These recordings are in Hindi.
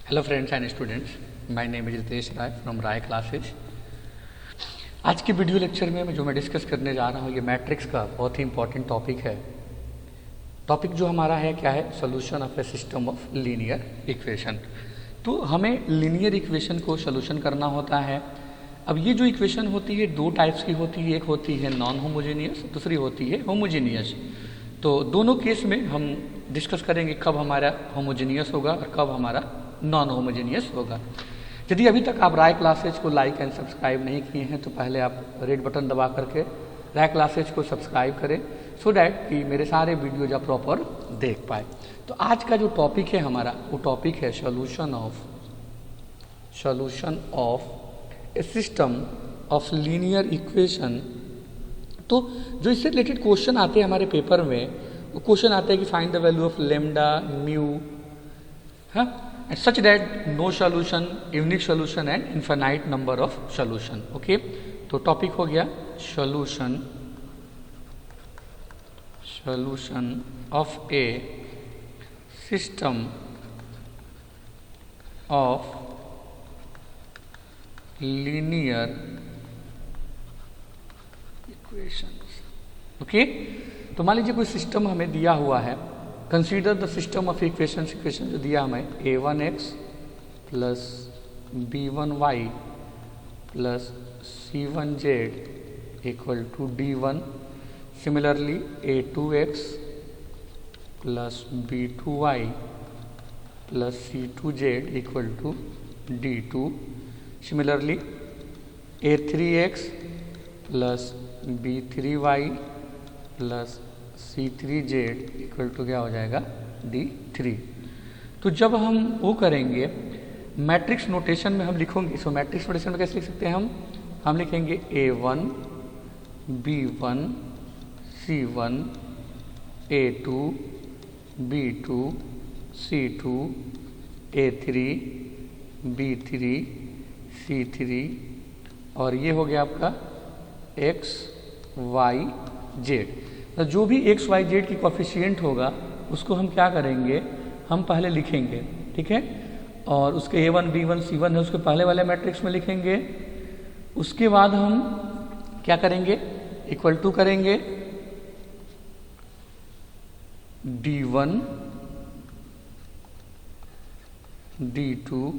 Hello friends and students, my name is Ritesh Rai from Rai classes. आज की वीडियो लेक्चर में जो मैं डिस्कस करने जा रहा हूँ ये मैट्रिक्स का बहुत ही इंपॉर्टेंट टॉपिक है। टॉपिक जो हमारा है क्या है? Solution of A system of linear equation. तो हमें लीनियर इक्वेशन को सोल्यूशन करना होता है। अब ये जो इक्वेशन होती है दो टाइप्स की होती है, एक होती है नॉन होमोजेनियस, दूसरी होती है होमोजेनियस। तो दोनों केस में हम डिस्कस करेंगे कब हमारा होमोजेनियस होगा और कब हमारा नॉन होमोजेनियस होगा। यदि अभी तक आप राय क्लासेज को लाइक एंड सब्सक्राइब नहीं किए हैं तो पहले आप रेड बटन दबा करके राय क्लासेज को सब्सक्राइब करें सो डैट कि मेरे सारे वीडियोज आप प्रॉपर देख पाए। तो आज का जो टॉपिक है हमारा वो टॉपिक है solution of A system of linear equation. तो जो इससे रिलेटेड क्वेश्चन आते हैं हमारे पेपर में, वो क्वेश्चन आते हैं कि find the value of lambda mu, हाँ, and such that no solution, unique solution and infinite number of solution. Okay, तो टॉपिक हो गया solution of a system of linear equations. Okay, तो मान लीजिए कोई सिस्टम हमें दिया हुआ है। Consider the system of equation जो दिया हमें a1x plus b1y plus c1z equal to d1। Similarly a2x plus b2y plus c2z equal to d2। Similarly a3x plus b3y plus c3z equal to क्या हो जाएगा? d3। तो जब हम वो करेंगे मैट्रिक्स नोटेशन में हम लिखेंगे, सो मैट्रिक्स नोटेशन में कैसे लिख सकते हैं हम लिखेंगे a1 b1 c1 a2 b2 c2 a3 b3 c3 और ये हो गया आपका x y z। तो जो भी एक्स वाई जेड की कोफिशिएंट होगा उसको हम क्या करेंगे, हम पहले लिखेंगे, ठीक है। और उसके a1 b1 c1 है उसके पहले वाले मैट्रिक्स में लिखेंगे। उसके बाद हम क्या करेंगे, इक्वल टू करेंगे d1 d2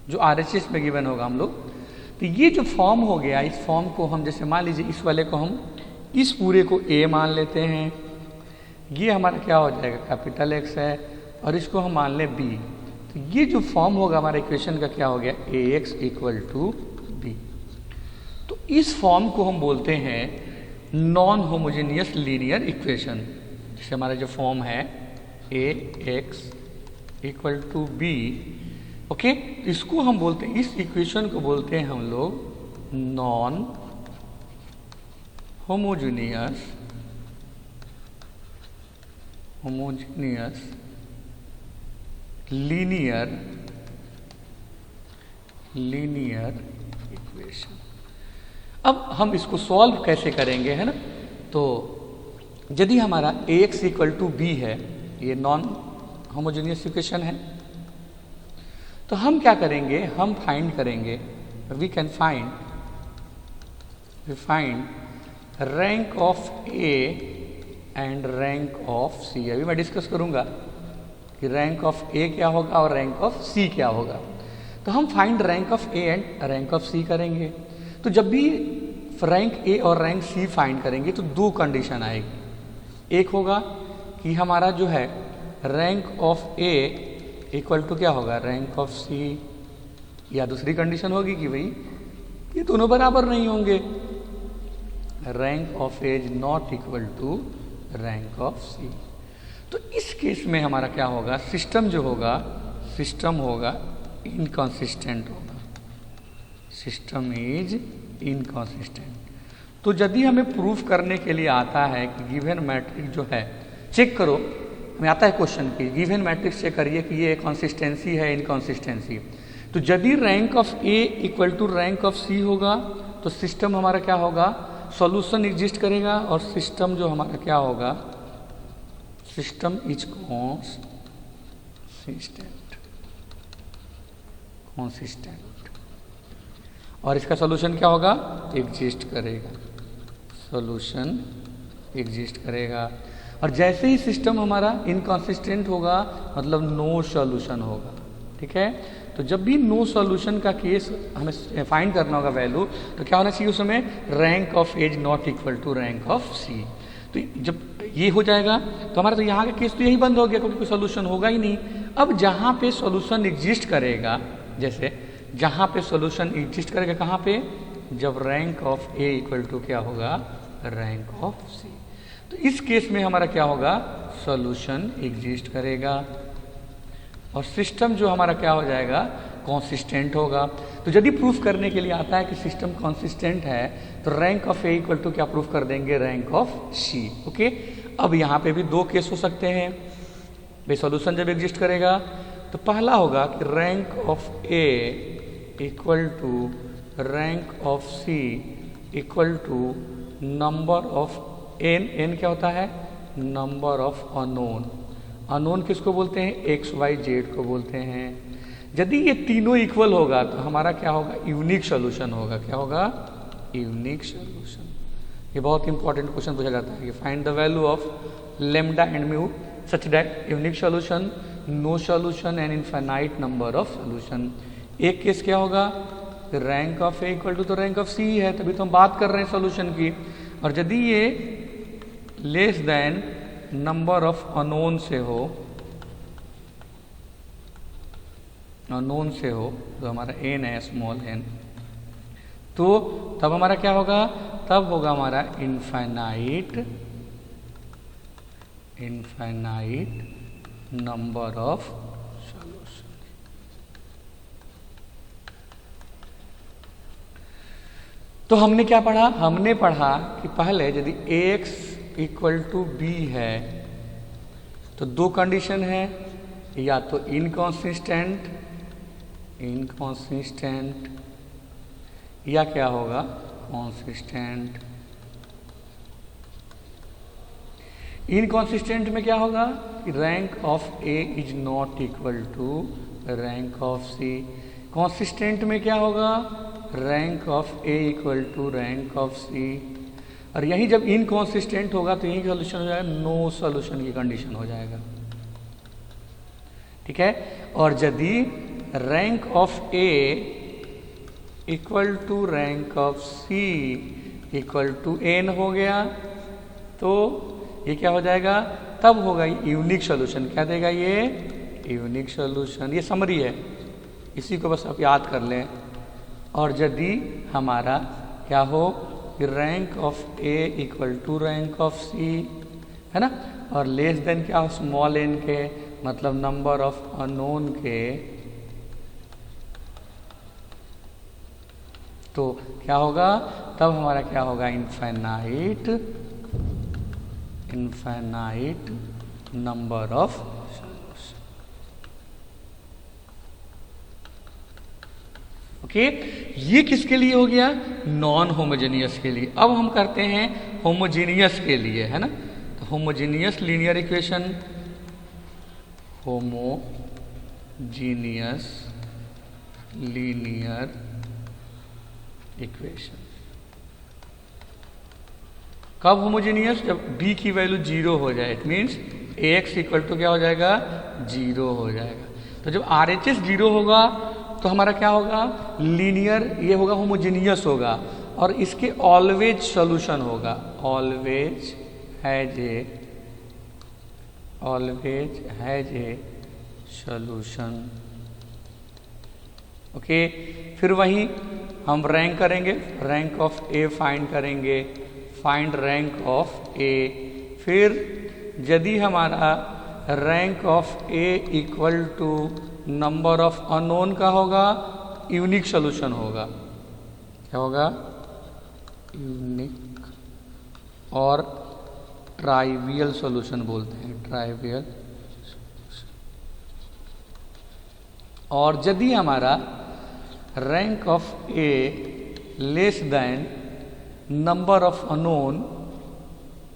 जो RHS में गिवन होगा हम लोग। तो ये जो फॉर्म हो गया, इस फॉर्म को हम जैसे मान लीजिए इस वाले को हम इस पूरे को a मान लेते हैं, ये हमारा क्या हो जाएगा कैपिटल X है, और इसको हम मान लें b। तो ये जो फॉर्म होगा हमारा इक्वेशन का क्या हो गया ax इक्वल टू b। तो इस फॉर्म को हम बोलते हैं नॉन होमोजेनियस लीनियर इक्वेशन। जैसे हमारा जो फॉर्म है ax equal to b, okay, इसको हम बोलते हैं, इस इक्वेशन को बोलते हैं हम लोग नॉन होमोजेनियस लीनियर इक्वेशन। अब हम इसको सॉल्व कैसे करेंगे, है ना। तो यदि हमारा ax इक्वल टू b है, ये नॉन होमोजेनियस इक्वेशन है, तो हम क्या करेंगे, हम फाइंड करेंगे, we find rank of A and rank of C. अभी मैं डिस्कस करूंगा कि रैंक ऑफ ए क्या होगा और रैंक ऑफ सी क्या होगा। तो हम find rank of A and rank of C करेंगे। तो जब भी रैंक ए और रैंक सी फाइंड करेंगे तो दो कंडीशन आएगी। एक होगा कि हमारा जो है rank of A equal to क्या होगा रैंक ऑफ सी, या दूसरी कंडीशन होगी कि भाई ये दोनों बराबर नहीं होंगे, rank of A is not equal to rank of C. तो इस केस में हमारा क्या होगा, सिस्टम जो होगा, सिस्टम होगा इनकॉन्सिस्टेंट होगा, सिस्टम इज इनकॉन्सिस्टेंट। तो यदि हमें प्रूफ करने के लिए आता है कि गिवन मैट्रिक्स जो है, चेक करो, हमें आता है क्वेश्चन की गिवन मैट्रिक्स चेक करिए कि ये कंसिस्टेंसी है इनकॉन्सिस्टेंसी। तो यदि rank of A equal to rank of C होगा तो सिस्टम हमारा क्या होगा, सॉल्यूशन एग्जिस्ट करेगा, और सिस्टम जो हमारा क्या होगा, सिस्टम इज कॉन्सिस्टेंट। कॉन्सिस्टेंट। और इसका सॉल्यूशन क्या होगा? एग्जिस्ट करेगा, सॉल्यूशन एग्जिस्ट करेगा। और जैसे ही सिस्टम हमारा इनकॉन्सिस्टेंट होगा मतलब नो सॉल्यूशन होगा। ठीक है, तो जब भी नो सॉल्यूशन का केस हमें फाइंड करना होगा वैल्यू, तो क्या होना चाहिए उसमें? Rank of A's not equal to rank of C. तो जब ये हो जाएगा तो हमारा तो यहाँ का केस तो यही बंद हो गया, क्योंकि कोई सॉल्यूशन होगा ही नहीं। अब जहाँ पे सॉल्यूशन एग्जिस्ट करेगा, जैसे जहाँ पे सॉल्यूशन एग्जिस्ट करेगा कहाँ पे? जब rank of A equal to क्या होगा? Rank of C. तो इस केस में हमारा क्या होगा? सॉल्यूशन एग्जिस्ट करेगा और सिस्टम जो हमारा क्या हो जाएगा? कॉन्सिस्टेंट होगा। तो यदि प्रूफ करने के लिए आता है कि सिस्टम कॉन्सिस्टेंट है तो rank of A equal to क्या प्रूफ कर देंगे? Rank of C. ओके, अब यहाँ पे भी दो केस हो सकते हैं भाई। सॉल्यूशन जब एग्जिस्ट करेगा तो पहला होगा कि rank of A equal to rank of C equal to number of N. N क्या होता है? Number of unknown. अननोन किसको बोलते हैं? एक्स वाई जेड को बोलते हैं। यदि ये तीनों इक्वल होगा तो हमारा क्या होगा? यूनिक सॉल्यूशन होगा। क्या होगा? Unique solution. ये बहुत इंपॉर्टेंट क्वेश्चन पूछा जाता है कि find the value of lambda and mu such that unique solution, no solution and infinite number of solution. एक केस क्या होगा? Rank of A equal to तो रैंक ऑफ सी है, तभी तो हम बात कर रहे हैं सॉल्यूशन की। और यदि ये less than number of unknown से हो, अननोन से हो, तो हमारा एन है स्मॉल एन, तो तब हमारा क्या होगा? तब होगा हमारा इनफाइनाइट नंबर ऑफ सॉल्यूशन। तो हमने क्या पढ़ा? हमने पढ़ा कि पहले यदि ax इक्वल टू बी है तो दो कंडीशन है, या तो इनकॉन्सिस्टेंट या क्या होगा? कॉन्सिस्टेंट। इनकॉन्सिस्टेंट में क्या होगा कि rank of A is not equal to rank of C. Consistent में क्या होगा? Rank of A equal to rank of C. और यही जब इनकॉन्सिस्टेंट होगा तो यही सॉल्यूशन हो जाएगा, नो सॉल्यूशन की कंडीशन हो जाएगा। ठीक है, और यदि rank of A equal to rank of C equal to N हो गया तो ये क्या हो जाएगा? तब होगा यूनिक सॉल्यूशन। क्या देगा ये? Unique solution. ये समरी है, इसी को बस आप याद कर लें। और यदि हमारा क्या हो? Rank of A equal to rank of C, है ना, और लेस देन क्या हो? स्मॉल एन के, मतलब नंबर ऑफ अननोन के, तो क्या होगा? तब हमारा क्या होगा? Infinite number of solution. Okay, ये किसके लिए हो गया? नॉन होमोजेनियस के लिए। अब हम करते हैं होमोजेनियस के लिए, है ना। तो homogeneous linear equation, homogeneous linear equation. कब होमोजेनियस? जब b की वैल्यू 0 हो जाए। It means ax equal to क्या हो जाएगा? 0 हो जाएगा। तो जब RHS 0 होगा तो हमारा क्या होगा? लीनियर, ये होगा होमोजेनियस होगा, और इसके ऑलवेज सॉल्यूशन होगा। Always has a solution. Okay, फिर वहीं हम रैंक करेंगे, रैंक ऑफ ए फाइंड करेंगे, फाइंड रैंक ऑफ ए। फिर यदि हमारा rank of A equal to number of unknown का होगा, यूनिक सॉल्यूशन होगा। क्या होगा? यूनिक, और ट्राइवियल सॉल्यूशन बोलते हैं, ट्राइवियल। और यदि हमारा rank of A less than number of unknown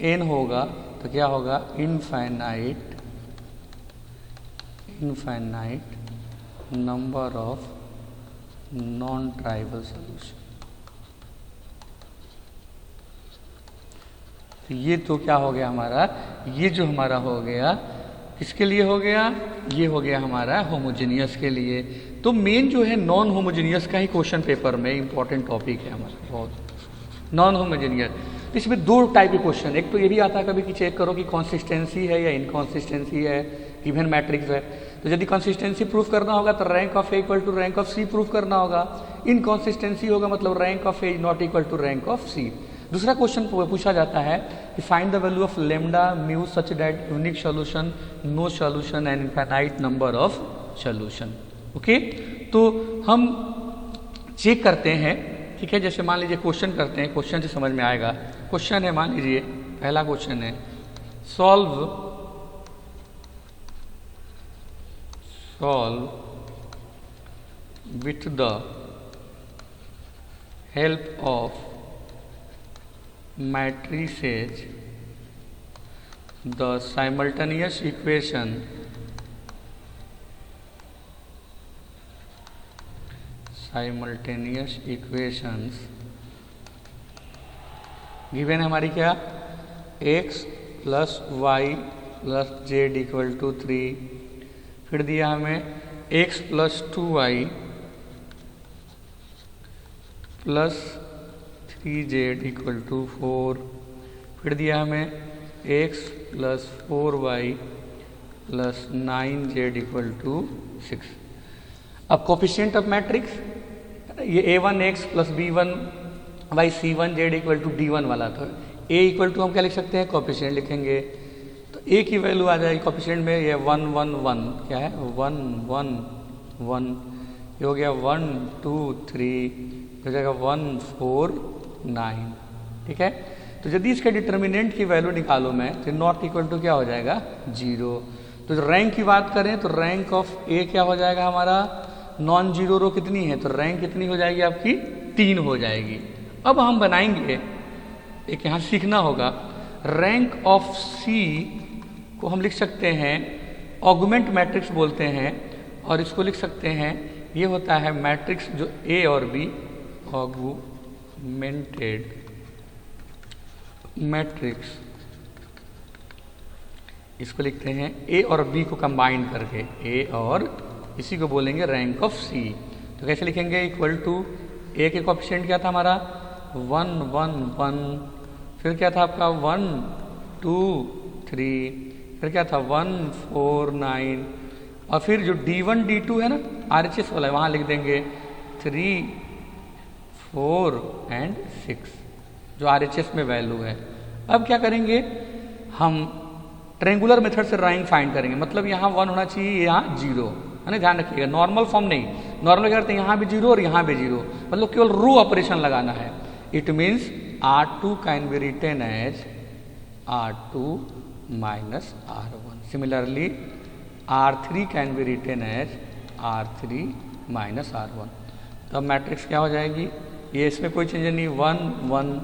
N होगा तो क्या होगा? Infinite number of non trivial solution. तो ये तो क्या हो गया हमारा, ये जो हमारा हो गया किसके लिए हो गया, ये हो गया हमारा होमोजेनियस के लिए। तो मेन जो है नॉन होमोजेनियस का ही क्वेश्चन पेपर में इंपॉर्टेंट टॉपिक है हमारा बहुत, नॉन होमोजेनियस। तो इसमें दो टाइप के क्वेश्चन, एक तो ये भी आता है कभी कि चेक करो कि कॉन्सिस्टेंसी है या इनकॉन्सिस्टेंसी है, गिवन मैट्रिक्स है। तो यदि कंसिस्टेंसी प्रूफ करना होगा तो rank of A equal to rank of C proof करना होगा, इनकॉन्सिस्टेंसी होगा मतलब rank of A is not equal to rank of C. दूसरा क्वेश्चन पूछा जाता है कि find the value of lambda mu such that unique solution, no solution and infinite number of solution. Okay, तो हम चेक करते हैं, ठीक है। जैसे मान लीजिए क्वेश्चन करते हैं, क्वेश्चन से समझ में आएगा। क्वेश्चन है, मान लीजिए पहला क्वेश्चन है solve with the help of matrices the simultaneous equations given है हमारी क्या, x plus Y plus Z equal to 3, फिर दिया हमें x plus 2y plus 3z equal to 4, फिर दिया हमें x plus 4y plus 9z equal to 6। अब कोफिशिएंट ऑफ मैट्रिक्स ये a1x plus b1y c1z equal to d1 वाला था। a इक्वल टू हम क्या लिख सकते हैं, कोफिशिएंट लिखेंगे तो a की वैल्यू आ जाएगी कोफिशिएंट में, ये 1 1 1 क्या है 1 1 1, ये हो गया 1 2 3, हो जाएगा 1 4 9, ठीक है। तो यदि इसके डिटर्मिनेंट की वैल्यू निकालो मैं तो नॉट इक्वल टू क्या हो जाएगा 0। तो रैंक की बात करें तो रैंक ऑफ ए क्या हो जाएगा हमारा, नॉन जीरो रो कितनी है, तो रैंक कितनी हो जाएगी आपकी 3 हो जाएगी। अब हम बनाएंगे, एक यहाँ सीखना होगा, रैंक ऑफ सी को हम लिख सकते हैं ऑगमेंट मैट्रिक्स बोलते हैं, और इसको लिख सकते हैं ये होता है मैट्रिक्स जो ए और बी, ऑगमेंटेड मैट्रिक्स, इसको लिखते हैं ए और बी को कंबाइन करके, ए और इसी को बोलेंगे रैंक ऑफ सी। तो कैसे लिखेंगे, इक्वल टू ए के कोएफिशिएंट क्या था हमारा 1 1 1, फिर क्या था आपका 1 2 3, फिर क्या था 1 4 9, और फिर जो D1 D2 है ना RHS वाला है वहाँ लिख देंगे 3 4 एंड 6 जो RHS में वैल्यू है। अब क्या करेंगे, हम ट्रेंगुलर मेथड से रैंक फाइंड करेंगे, मतलब यहाँ 1 होना चाहिए, यहाँ 0 है ना, ध्यान रखिएगा। नॉर्मल फॉर्म नहीं, नॉर्मल क्या करते हैं यहाँ भी 0 और यहाँ भी 0, मतलब केवल रो ऑपरेशन लगाना है। It means R2 can be written as R2 minus R1, similarly R3 can be written as R3 minus R1। तो अब मैट्रिक्स क्या हो जाएगी, ये इसमें कोई चेंज नहीं, 1 1,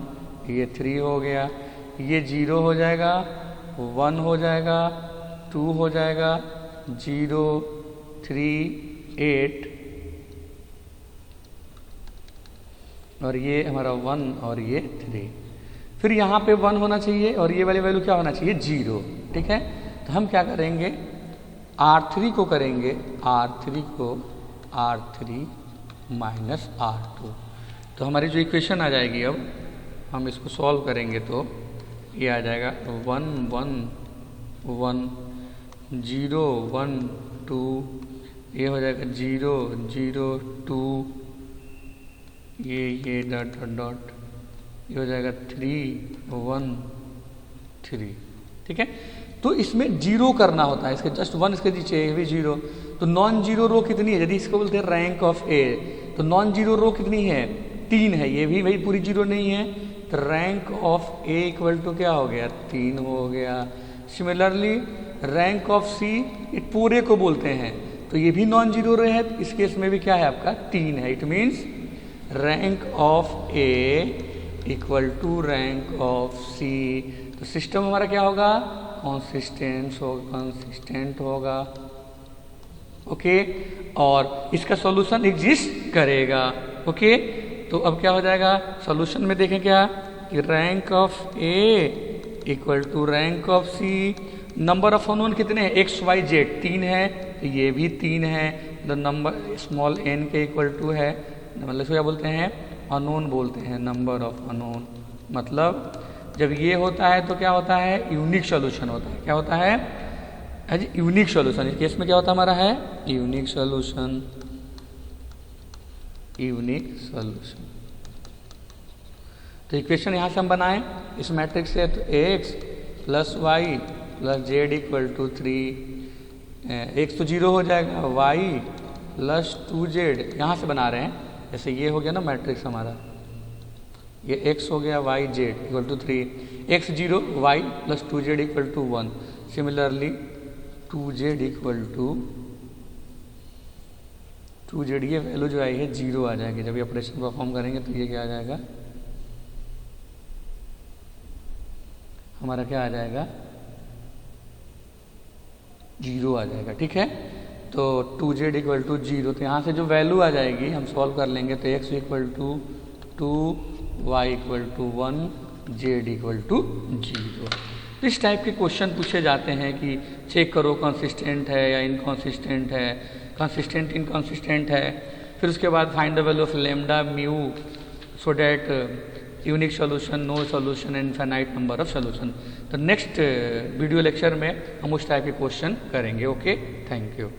ये 3 हो गया, ये 0 हो जाएगा, 1 हो जाएगा, 2 हो जाएगा, 0 3 8, और ये हमारा 1 और ये 3, फिर यहाँ पे 1 होना चाहिए और ये वाली वैल्यू क्या होना चाहिए 0, ठीक है। तो हम क्या करेंगे, R3 को करेंगे, R3 को R3 माइनस R2। तो हमारी जो इक्वेशन आ जाएगी, अब हम इसको सॉल्व करेंगे तो ये आ जाएगा 1 1 1 0 1 2, ये हो जाएगा 0 0 2, ये डॉट डॉट डॉट, ये हो जाएगा 3 1 3, ठीक है। तो इसमें 0 करना होता है, इसके जस्ट 1 इसके नीचे ये भी 0। तो नॉन जीरो रो कितनी है, यदि इसको बोलते हैं रैंक ऑफ ए, तो नॉन जीरो रो कितनी है 3 है, ये भी भाई पूरी 0 नहीं है, तो rank of A equal to क्या हो गया 3 हो गया। सिमिलरली रैंक ऑफ सी ये पूरे को बोलते हैं, तो ये भी नॉन जीरो रो है, इस केस में भी क्या है आपका 3 है। It means rank of A equal to rank of C. तो सिस्टम हमारा क्या होगा, कंसिस्टेंट होगा। ओके, और इसका सॉल्यूशन एग्जिस्ट करेगा। ओके, तो अब क्या हो जाएगा सॉल्यूशन में, देखें क्या कि rank of A equal to rank of C. Number of unknown कितने हैं, एक्स वाई जेड 3 है, तो ये भी 3 है। द नंबर स्मॉल एन के इक्वल टू है, मतलब क्या बोलते हैं, अननोन बोलते हैं, नंबर ऑफ अननोन। मतलब जब ये होता है तो क्या होता है, यूनिक सॉल्यूशन होता है। क्या होता है, एज यूनिक सॉल्यूशन। इस केस में क्या होता है हमारा है यूनिक सॉल्यूशन, यूनिक सॉल्यूशन। तो इक्वेशन यहाँ से हम बनाएं इस मैट्रिक्स से, तो X plus Y plus Z equal to 3, X तो 0 हो जाएगा, वाई प्लस 2z यहाँ से बना रहे हैं। जैसे ये हो गया ना मैट्रिक्स हमारा, ये x हो गया, Y Z equal to 3, x 0 Y plus 2z equal to 1। Similarly 2z equal to 2z, ये वैल्यू जो आई है 0 आ जाएगी। जब ये ऑपरेशन परफॉर्म करेंगे तो ये क्या आ जाएगा, हमारा क्या आ जाएगा 0 आ जाएगा। ठीक है, तो 2z इक्वल टू 0, तो यहाँ से जो वैल्यू आ जाएगी हम सॉल्व कर लेंगे, तो x equal to 2, Y equal to 1, Z equal to 0। इस टाइप के क्वेश्चन पूछे जाते हैं कि चेक करो कंसिस्टेंट है या इनकॉन्सिस्टेंट है, कंसिस्टेंट इनकॉन्सिस्टेंट है। फिर उसके बाद find the value of lambda mu so that unique solution, no solution, infinite number of solution. तो नेक्स्ट वीडियो लेक्चर में हम उस टाइप के क्वेश्चन करेंगे। Okay, thank you.